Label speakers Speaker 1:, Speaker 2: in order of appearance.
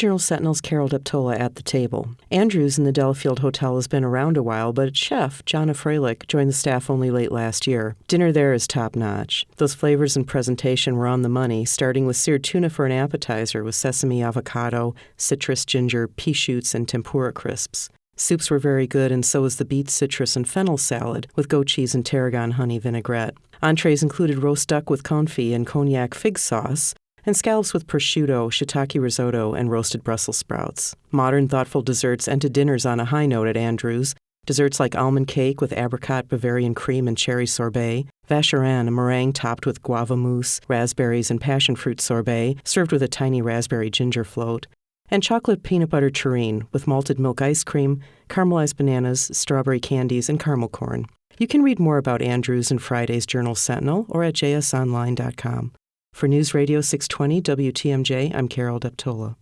Speaker 1: Journal Sentinel's Carol Deptolla at the table. Andrews in the Delafield Hotel has been around a while, but its chef, Jonna Freilich, joined the staff only late last year. Dinner there is top-notch. Those flavors and presentation were on the money, starting with seared tuna for an appetizer with sesame, avocado, citrus, ginger, pea shoots, and tempura crisps. Soups were very good, and so was the beet, citrus, and fennel salad with goat cheese and tarragon honey vinaigrette. Entrees included roast duck with confit and cognac fig sauce, and scallops with prosciutto, shiitake risotto, and roasted Brussels sprouts. Modern, thoughtful desserts ended dinners on a high note at Andrews. Desserts like almond cake with apricot, Bavarian cream, and cherry sorbet, vacherin, a meringue topped with guava mousse, raspberries, and passion fruit sorbet, served with a tiny raspberry ginger float, and chocolate peanut butter terrine with malted milk ice cream, caramelized bananas, strawberry candies, and caramel corn. You can read more about Andrews in Friday's Journal Sentinel or at jsonline.com. For News Radio 620 WTMJ, I'm Carol Deptolla.